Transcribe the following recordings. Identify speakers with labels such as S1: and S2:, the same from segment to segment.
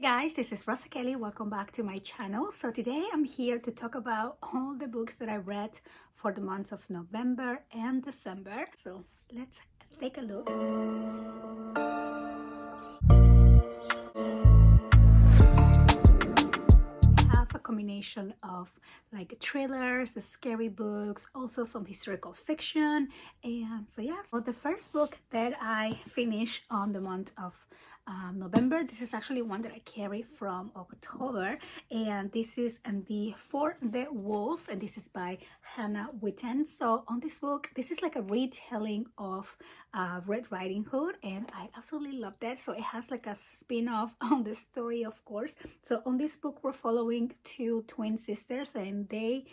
S1: Guys, this is Rosa Kelly. Welcome back to my channel. So today I'm here to talk about all the books that I read for the months of November and December. So let's take a look. Have a combination of like thrillers, scary books, also some historical fiction, and so yeah. So the first book that I finished on the month of November, this is actually one that I carry from October, and this is the For the Wolf, and this is by Hannah Witten. So on this book, this is like a retelling of Red Riding Hood, and I absolutely love that. So it has like a spin-off on the story, of course. So on this book, we're following two twin sisters, and they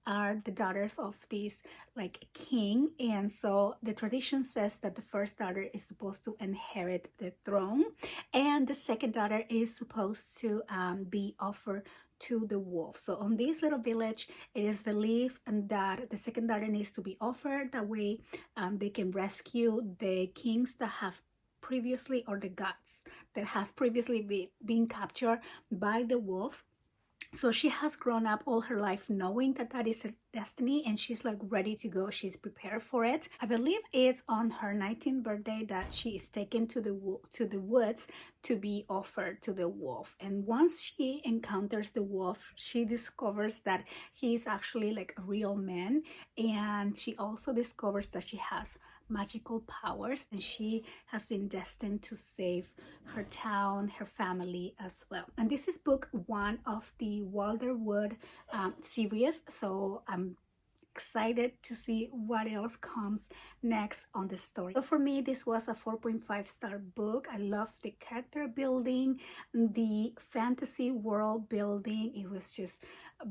S1: are the daughters of this like king, and so the tradition says that the first daughter is supposed to inherit the throne, and the second daughter is supposed to be offered to the wolf. So on this little village, it is believed that the second daughter needs to be offered. That way they can rescue the kings that have previously, or the gods that have previously been captured by the wolf. So she has grown up all her life knowing that that is her destiny, and she's like ready to go. She's prepared for it. I believe it's on her 19th birthday that she is taken to the woods to be offered to the wolf. And once she encounters the wolf, she discovers that he is actually like a real man, and she also discovers that she has magical powers, and she has been destined to save her town, her family as well. And this is book one of the Wilderwood series, so I'm excited to see what else comes next on the story. So for me, this was a 4.5-star book. I love the character building, the fantasy world building. It was just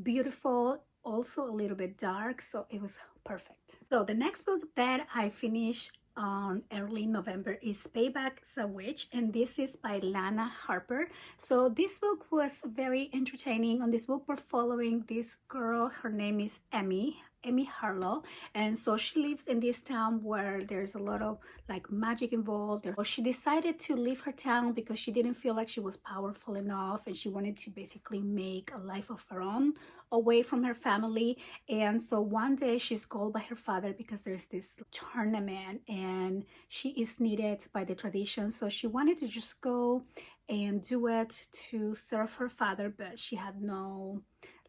S1: beautiful, also a little bit dark, so it was perfect. So the next book that I finished on early November is Payback Witch, and this is by Lana Harper. So this book was very entertaining. On this book, we're following this girl. Her name is Emmy Harlow, and so she lives in this town where there's a lot of like magic involved. She decided to leave her town because she didn't feel like she was powerful enough, and she wanted to basically make a life of her own away from her family. And so one day she's called by her father because there's this tournament and she is needed by the tradition. So she wanted to just go and do it to serve her father, but she had no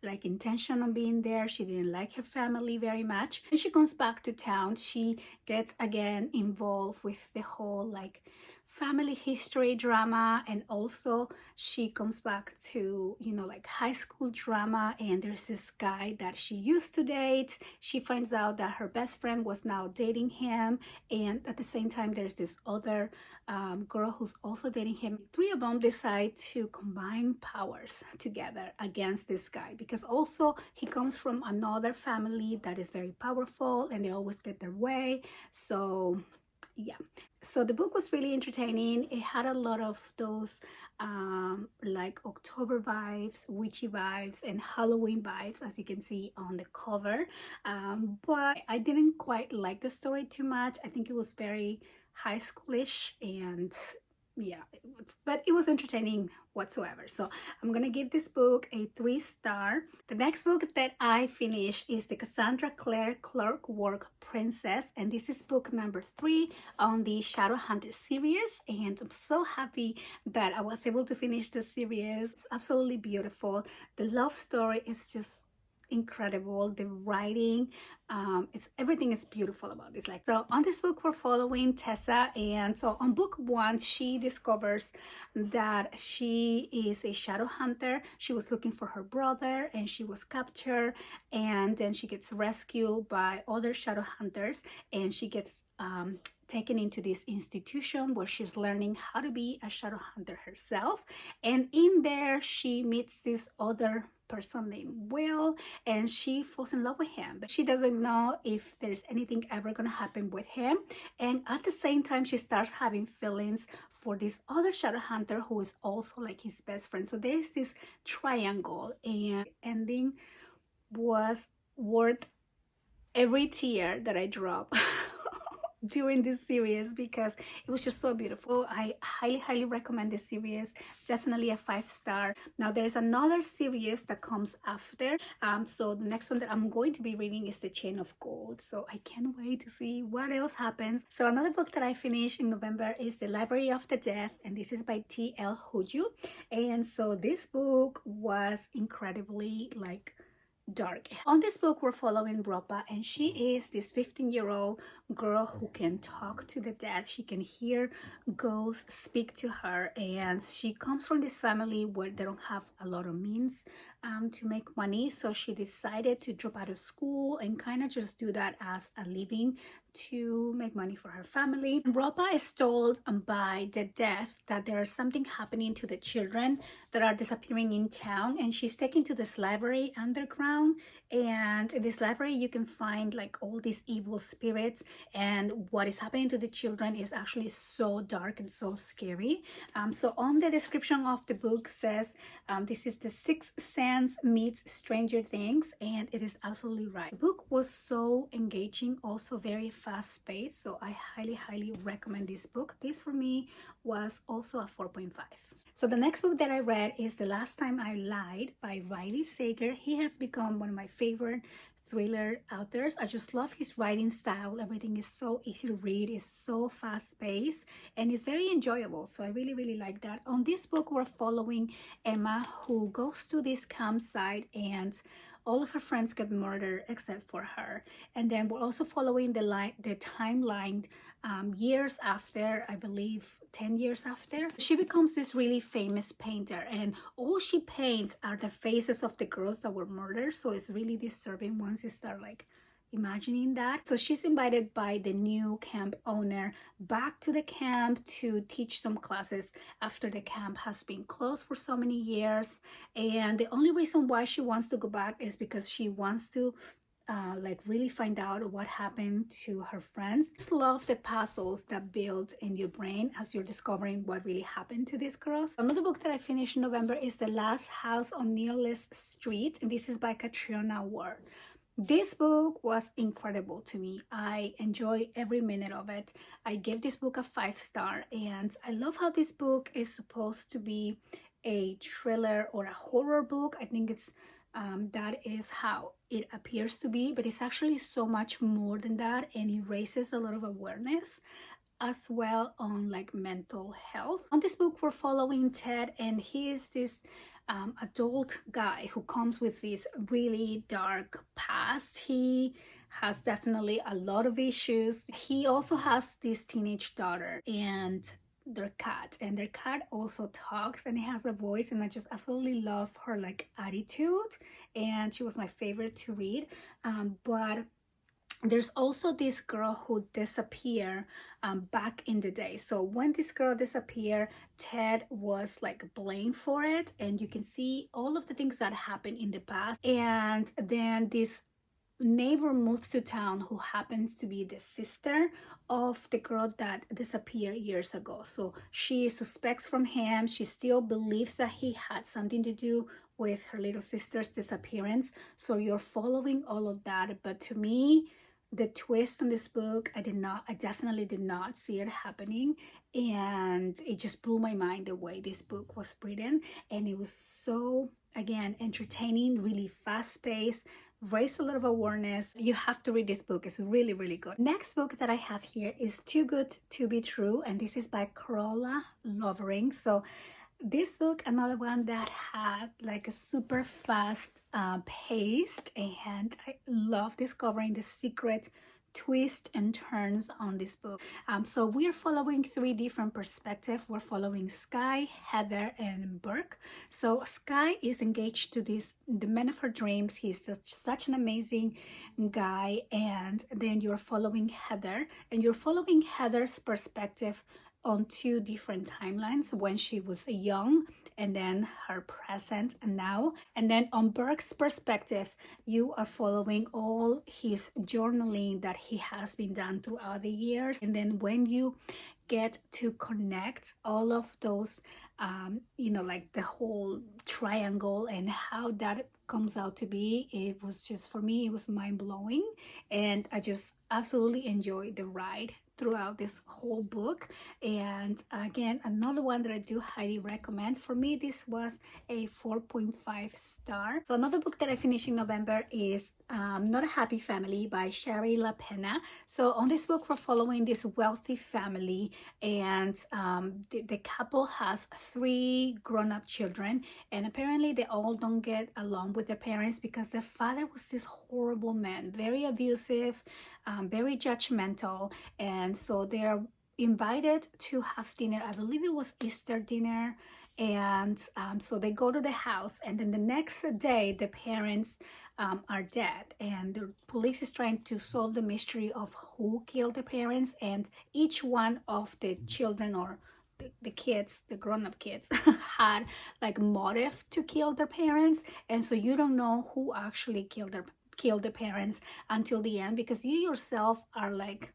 S1: like intention on being there. She didn't like her family very much. When she comes back to town, she gets again involved with the whole like family history drama, and also she comes back to, you know, like high school drama. And there's this guy that she used to date. She finds out that her best friend was now dating him, and at the same time there's this other girl who's also dating him. Three of them decide to combine powers together against this guy, because also he comes from another family that is very powerful and they always get their way. So yeah, so the book was really entertaining. It had a lot of those like October vibes, witchy vibes, and Halloween vibes, as you can see on the cover. But I didn't quite like the story too much. I think it was very high schoolish, and yeah, but it was entertaining whatsoever. So I'm gonna give this book a 3-star. The next book that I finished is the Cassandra Clare Clockwork Princess, and this is book number 3 on the Shadowhunter series, and I'm so happy that I was able to finish the series. It's absolutely beautiful. The love story is just incredible. The writing, it's everything is beautiful about this. Like, so on this book we're following Tessa, and so on book 1 she discovers that she is a shadow hunter. She was looking for her brother and she was captured, and then she gets rescued by other shadow hunters, and she gets taken into this institution where she's learning how to be a shadow hunter herself. And in there she meets this other person named Will, and she falls in love with him, but she doesn't know if there's anything ever gonna happen with him. And at the same time she starts having feelings for this other shadow hunter who is also like his best friend. So there's this triangle, and ending was worth every tear that I dropped during this series because it was just so beautiful. I highly recommend this series. Definitely a 5-star. Now there's another series that comes after. So the next one that I'm going to be reading is The Chain of Gold. So I can't wait to see what else happens. So another book that I finished in November is The Library of the Dead, and this is by T.L. Huju. And so this book was incredibly like dark. On this book, we're following Ropa, and she is this 15-year-old girl who can talk to the dead. She can hear ghosts speak to her, and she comes from this family where they don't have a lot of means to make money. So she decided to drop out of school and kind of just do that as a living to make money for her family. Ropa is told by the death that there's something happening to the children that are disappearing in town, and she's taken to this library underground, and in this library you can find like all these evil spirits, and what is happening to the children is actually so dark and so scary. So on the description of the book says this is the Sixth Sense meets Stranger Things, and it is absolutely right. The book was so engaging, also very fast-paced, so I highly recommend this book. This for me was also a 4.5. So the next book that I read is The Last Time I Lied by Riley Sager. He has become one of my favorite thriller authors. I just love his writing style. Everything is so easy to read, it's so fast-paced, and it's very enjoyable. So I really like that. On this book, we're following Emma, who goes to this campsite and all of her friends get murdered except for her. And then we're also following the timeline years after, I believe 10 years after. She becomes this really famous painter, and all she paints are the faces of the girls that were murdered. So it's really disturbing once you start like imagining that. So she's invited by the new camp owner back to the camp to teach some classes after the camp has been closed for so many years. And the only reason why she wants to go back is because she wants to like really find out what happened to her friends. I just love the puzzles that build in your brain as you're discovering what really happened to these girls. Another book that I finished in November is The Last House on Nearless Street, and this is by Catriona Ward. This book was incredible to me. I enjoy every minute of it. I gave this book a 5-star, and I love how this book is supposed to be a thriller or a horror book. I think it's that is how it appears to be, but it's actually so much more than that, and it raises a lot of awareness as well on like mental health. On this book, we're following Ted, and he is this adult guy who comes with this really dark past. He has definitely a lot of issues. He also has this teenage daughter and their cat, and their cat also talks and it has a voice, and I just absolutely love her like attitude, and she was my favorite to read. But there's also this girl who disappeared back in the day. So when this girl disappeared, Ted was like blamed for it, and you can see all of the things that happened in the past. And then this neighbor moves to town who happens to be the sister of the girl that disappeared years ago. So she suspects from him. She still believes that he had something to do with her little sister's disappearance. So you're following all of that. But to me, the twist on this book, I definitely did not see it happening, and it just blew my mind the way this book was written. And it was so, again, entertaining, really fast-paced, raised a lot of awareness. You have to read this book. It's really good. Next book that I have here is Too Good to Be True, and this is by Carola Lovering. So this book, another one that had like a super fast paced, and I love discovering the secret twists and turns on this book. So we're following 3 different perspectives. We're following Sky, Heather, and Burke. So Sky is engaged to the man of her dreams. He's just such an amazing guy. And then you're following Heather, and you're following Heather's perspective on 2 different timelines, when she was young and then her present and now. And then on Burke's perspective, you are following all his journaling that he has been done throughout the years. And then when you get to connect all of those like the whole triangle and how that comes out to be, it was just, for me, it was mind-blowing, and I just absolutely enjoyed the ride throughout this whole book. And again, another one that I do highly recommend. For me, this was a 4.5 star. So another book that I finished in November is Not a Happy Family by Shari LaPena. So on this book, we're following this wealthy family, and the couple has 3 grown-up children, and apparently they all don't get along with their parents because their father was this horrible man, very abusive, very judgmental. And so they're invited to have dinner. I believe it was Easter dinner. And so they go to the house, and then the next day the parents are dead, and the police is trying to solve the mystery of who killed the parents. And each one of the children, or the kids, the grown-up kids, had like motive to kill their parents. And so you don't know who actually killed the parents until the end, because you yourself are like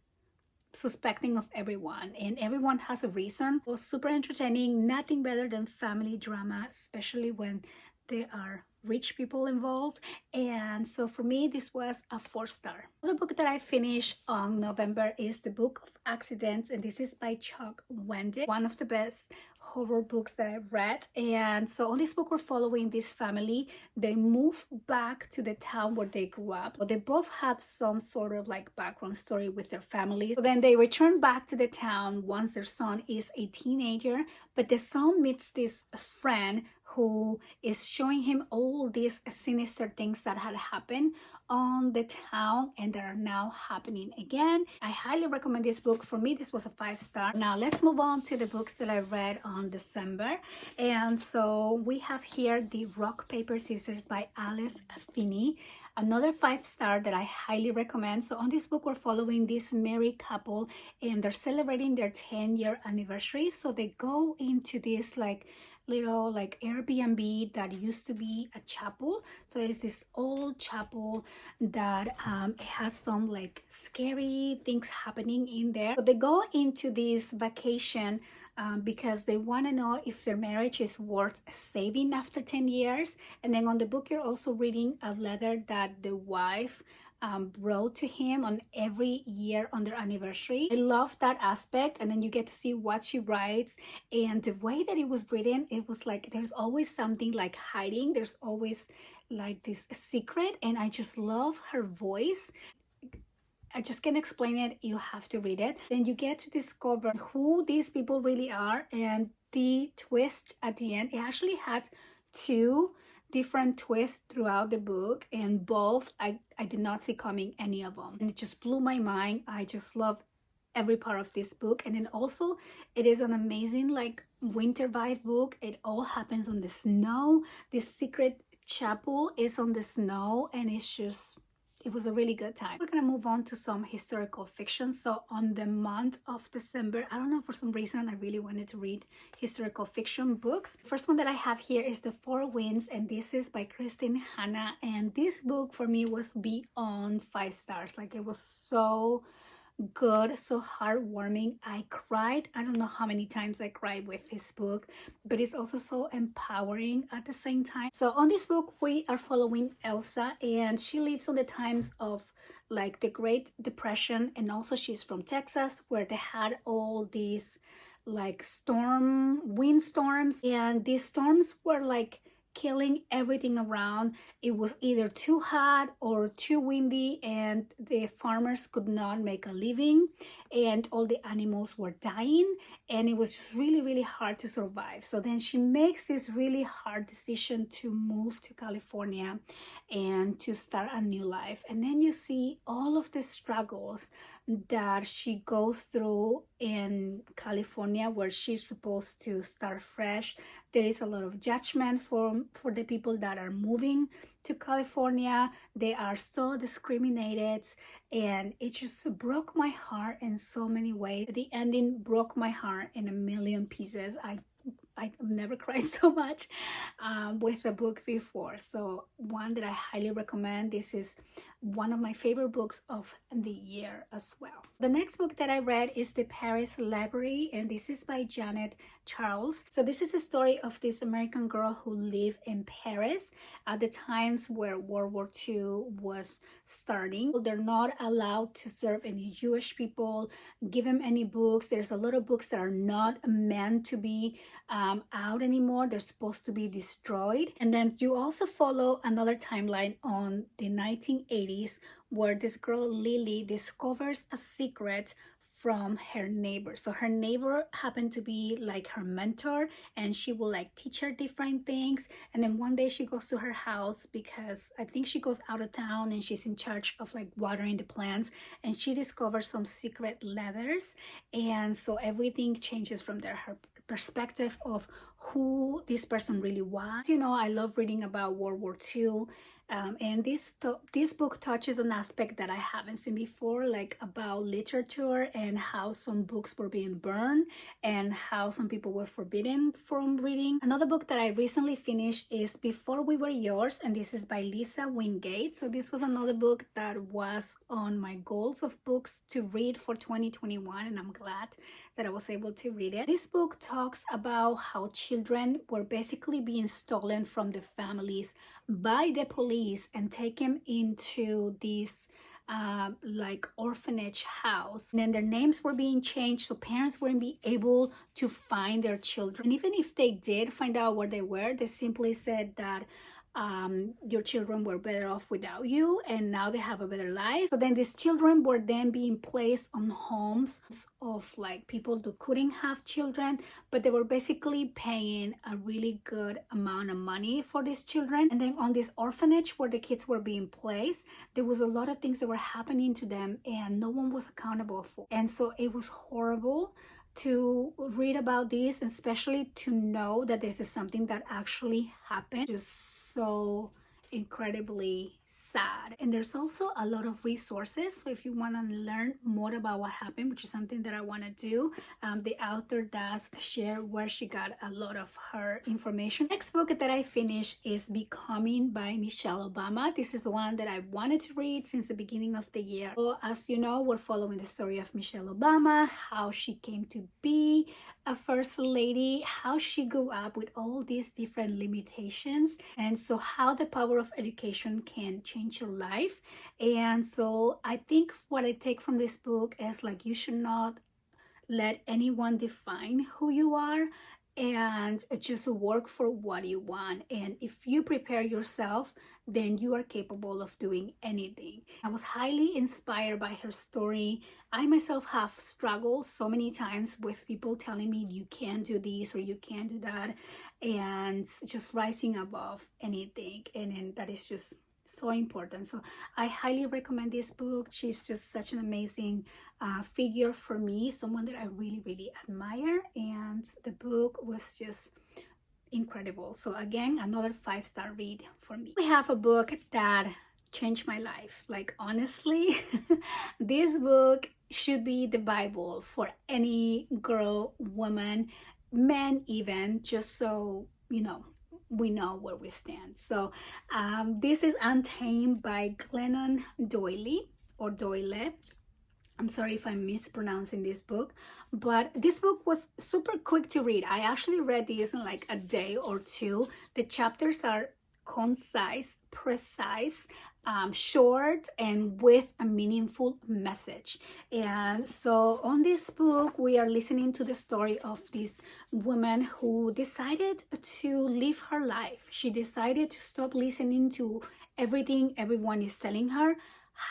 S1: suspecting of everyone, and everyone has a reason. It was super entertaining. Nothing better than family drama, especially when there are rich people involved. And so for me, this was a 4 star. The book that I finished on November is The Book of Accidents, and this is by Chuck Wendig, one of the best horror books that I've read. And so on this book, we're following this family. They move back to the town where they grew up, but they both have some sort of like background story with their family. So then they return back to the town once their son is a teenager, but the son meets this friend who is showing him all these sinister things that had happened on the town and that are now happening again. I highly recommend this book. For me, this was a 5 star. Now let's move on to the books that I read on December. And so we have here the Rock, Paper, Scissors by Alice Finney. Another 5 star that I highly recommend. So on this book, we're following this married couple, and they're celebrating their 10-year anniversary. So they go into this like little like Airbnb that used to be a chapel. So it's this old chapel that it has some like scary things happening in there. So they go into this vacation because they want to know if their marriage is worth saving after 10 years. And then on the book, you're also reading a letter that the wife wrote to him on every year on their anniversary. I love that aspect. And then you get to see what she writes, and the way that it was written, it was like there's always something like hiding, there's always like this secret, and I just love her voice. I just can't explain it. You have to read it. Then you get to discover who these people really are, and the twist at the end. It actually had 2 different twists throughout the book, and both I did not see coming, any of them, and it just blew my mind. I just love every part of this book. And then also it is an amazing like winter vibe book. It all happens on the snow. This secret chapel is on the snow, and it was a really good time. We're gonna move on to some historical fiction. So on the month of December, I don't know, for some reason I really wanted to read historical fiction books. The first one that I have here is The Four Winds, and this is by Kristen Hanna. And this book for me was beyond 5 stars. Like, it was so good, so heartwarming. I cried. I don't know how many times I cried with this book, but it's also so empowering at the same time. So on this book, we are following Elsa, and she lives on the times of like the Great Depression, and also she's from Texas, where they had all these like windstorms, and these storms were like killing everything around. It was either too hot or too windy, and the farmers could not make a living, and all the animals were dying, and it was really, really hard to survive. So then she makes this really hard decision to move to California and to start a new life. And then you see all of the struggles that she goes through in California, where she's supposed to start fresh. There is a lot of judgment for the people that are moving to California. They are so discriminated, and it just broke my heart in so many ways. The ending broke my heart in a million pieces. I I've never cried so much with a book before. So one that I highly recommend. This is one of my favorite books of the year as well. The next book that I read is The Paris Library, and this is by Janet Charles. So this is the story of this American girl who lived in Paris at the times where World War II was starting. They're not allowed to serve any Jewish people, give them any books. There's a lot of books that are not meant to be out anymore. They're supposed to be destroyed. And then you also follow another timeline on the 1980s where this girl Lily discovers a secret from her neighbor. So her neighbor happened to be like her mentor, and she will like teach her different things. And then one day she goes to her house because I think she goes out of town and she's in charge of like watering the plants, and she discovers some secret letters. And so everything changes from there. Her perspective of who this person really was. You know, I love reading about World War II. And this book touches an aspect that I haven't seen before, like about literature and how some books were being burned and how some people were forbidden from reading. Another book that I recently finished is Before We Were Yours, and this is by Lisa Wingate. So this was another book that was on my goals of books to read for 2021, and I'm glad that I was able to read it. This book talks about how children were basically being stolen from the families by the police and taken into this like orphanage house. And then their names were being changed, so parents wouldn't be able to find their children. And even if they did find out where they were, they simply said that your children were better off without you, and now they have a better life. So then these children were then being placed on homes of like people who couldn't have children, but they were basically paying a really good amount of money for these children. And then on this orphanage where the kids were being placed, there was a lot of things that were happening to them and no one was accountable for. And so it was horrible to read about this, especially to know that this is something that actually happened. Just so incredibly sad. And there's also a lot of resources, so if you want to learn more about what happened, which is something that I want to do, the author does share where she got a lot of her information. Next book that I finished is Becoming by Michelle Obama. This is one that I wanted to read since the beginning of the year. So as you know, we're following the story of Michelle Obama, how she came to be a first lady, how she grew up with all these different limitations, and so how the power of education can change your life. And so I think what I take from this book is like, you should not let anyone define who you are, and just work for what you want. And if you prepare yourself, then you are capable of doing anything. I was highly inspired by her story. I myself have struggled so many times with people telling me you can't do this or you can't do that, and just rising above anything. And that is just so important. So I highly recommend this book. She's just such an amazing figure for me, someone that I really admire, and the book was just incredible. So again, another 5-star read for me. We have a book that changed my life. Like honestly, this book should be the Bible for any girl, woman, men even, just so you know, we know where we stand. So this is Untamed by Glennon Doyle or Doyle. I'm sorry if I'm mispronouncing this book, but this book was super quick to read. I actually read this in like a day or two. The chapters are concise, precise, short, and with a meaningful message. And so on this book, we are listening to the story of this woman who decided to live her life. She decided to stop listening to everything everyone is telling her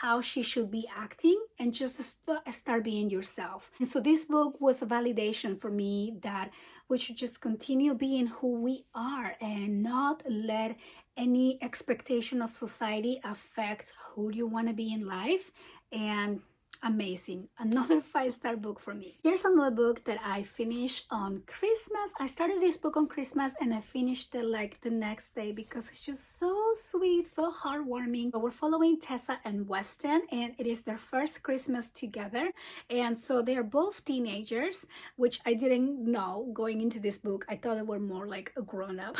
S1: how she should be acting, and just start being yourself. And so this book was a validation for me that we should just continue being who we are and not let any expectation of society affect who you want to be in life. And amazing. Another 5-star book for me. Here's another book that I finished on Christmas. I started this book on Christmas and I finished it like the next day because it's just so sweet, so heartwarming. So we're following Tessa and Weston, and it is their first Christmas together. And so they are both teenagers, which I didn't know going into this book. I thought they were more like a grown-up.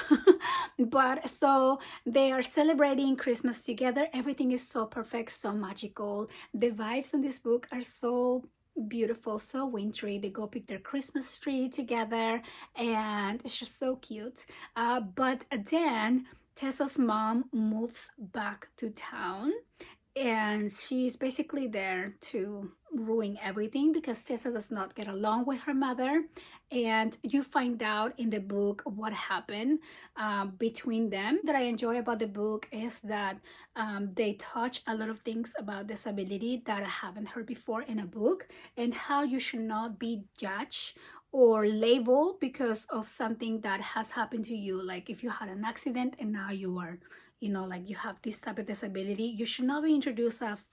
S1: But so they are celebrating Christmas together. Everything is so perfect, so magical. The vibes in this book are so beautiful, so wintry. They go pick their Christmas tree together and it's just so cute. But then Tessa's mom moves back to town and she's basically there to ruin everything because Tessa does not get along with her mother. And you find out in the book what happened between them. That I enjoy about the book is that they touch a lot of things about disability that I haven't heard before in a book, and how you should not be judged or labeled because of something that has happened to you. Like if you had an accident and now you are, you know, like you have this type of disability, you should not be introduced of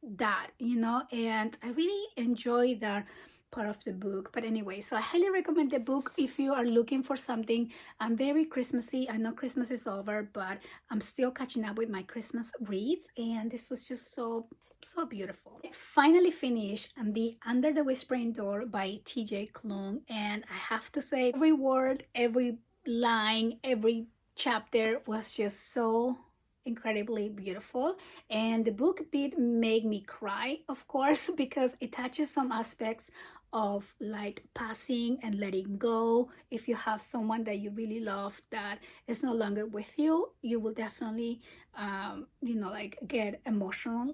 S1: that, you know. And I really enjoy that part of the book. But anyway, so I highly recommend the book if you are looking for something very Christmassy. I know Christmas is over, but I'm still catching up with my Christmas reads, and this was just so beautiful. I finally finished the Under the Whispering Door by TJ Klune, and I have to say every word, every line, every chapter was just so incredibly beautiful. And the book did make me cry, of course, because it touches some aspects of like passing and letting go. If you have someone that you really love that is no longer with you, you will definitely you know, like get emotional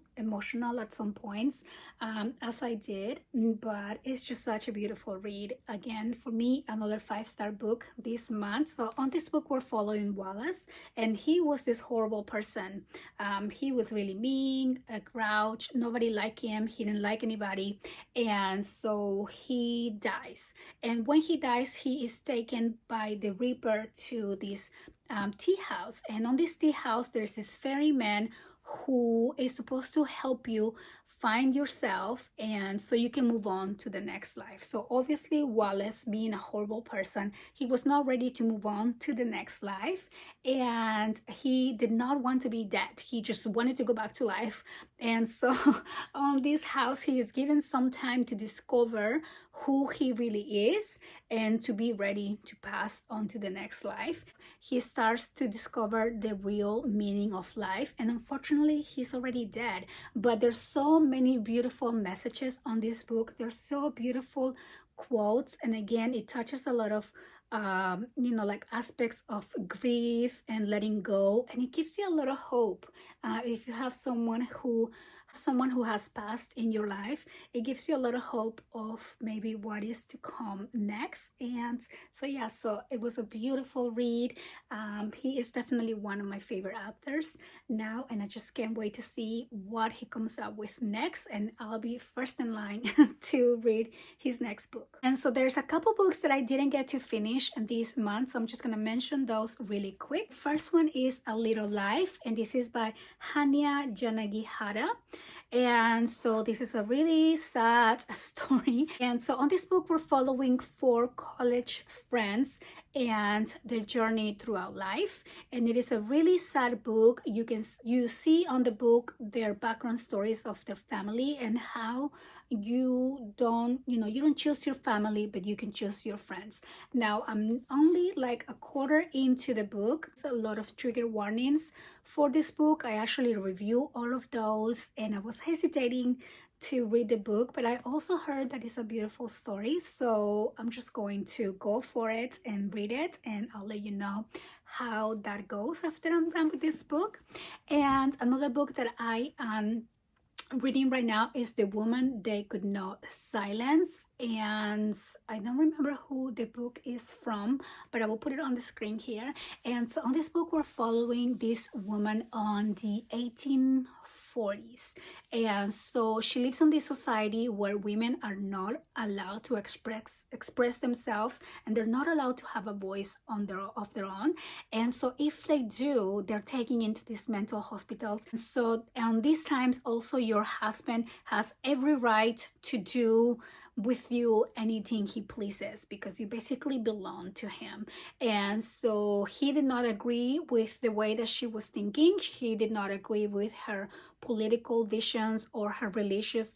S1: at some points, as I did. But it's just such a beautiful read. Again, for me, another 5-star book this month. So on this book we're following Wallace, and he was this horrible person. He was really mean, a grouch, nobody liked him, he didn't like anybody, and so he dies. And when he dies, he is taken by the Reaper to this tea house, and on this tea house there's this ferryman who is supposed to help you find yourself and so you can move on to the next life. So obviously Wallace, being a horrible person, he was not ready to move on to the next life, and he did not want to be dead. He just wanted to go back to life. And so on this house he is given some time to discover who he really is and to be ready to pass on to the next life. He starts to discover the real meaning of life, and unfortunately he's already dead. But there's so many beautiful messages on this book. There's so beautiful quotes, and again it touches a lot of you know, like aspects of grief and letting go, and it gives you a lot of hope. If you have someone who has passed in your life, it gives you a lot of hope of maybe what is to come next. And so yeah, so it was a beautiful read. He is definitely one of my favorite authors now, and I just can't wait to see what he comes up with next, and I'll be first in line to read his next book. And so there's a couple books that I didn't get to finish this month, so I'm just gonna mention those really quick. First one is A Little Life, and this is by Hania Yanagihara. And so this is a really sad story. And so on this book we're following 4 college friends and their journey throughout life, and it is a really sad book. You see on the book their background stories of their family and how you don't choose your family, but you can choose your friends. Now I'm only like a quarter into the book. It's a lot of trigger warnings for this book. I actually review all of those, and I was hesitating to read the book, but I also heard that it's a beautiful story, so I'm just going to go for it and read it, and I'll let you know how that goes after I'm done with this book. And another book that I am reading right now is The Woman They Could Not Silence. and I don't remember who the book is from, but I will put it on the screen here. And so on this book, we're following this woman on the 1840s, and so she lives in this society where women are not allowed to express themselves, and they're not allowed to have a voice of their own. And so if they do, they're taken into these mental hospitals. And so on these times also, your husband has every right to do with you anything he pleases, because you basically belong to him. And so he did not agree with the way that she was thinking. He did not agree with her political visions or her religious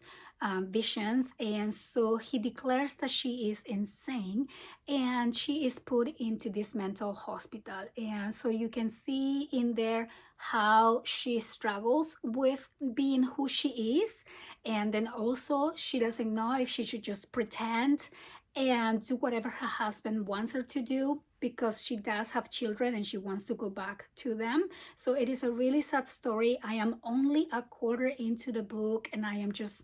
S1: visions, and so he declares that she is insane, and she is put into this mental hospital. And so you can see in there how she struggles with being who she is, and then also she doesn't know if she should just pretend and do whatever her husband wants her to do, because she does have children and she wants to go back to them. So it is a really sad story. I am only a quarter into the book, and I am just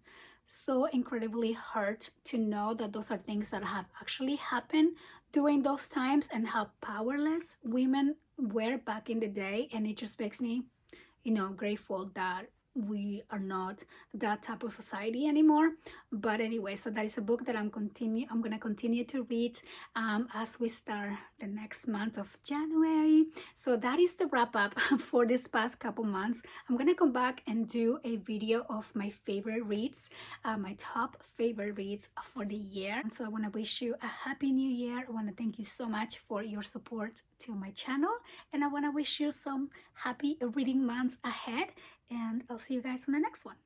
S1: so incredibly hurt to know that those are things that have actually happened during those times, and how powerless women were back in the day. And it just makes me, grateful that we are not that type of society anymore. But anyway, so that is a book that I'm gonna continue to read as we start the next month of January. So that is the wrap up for this past couple months. I'm gonna come back and do a video of my favorite reads, my top favorite reads for the year. And so I want to wish you a happy new year. I want to thank you so much for your support to my channel, and I want to wish you some happy reading months ahead, and I'll see you guys on the next one.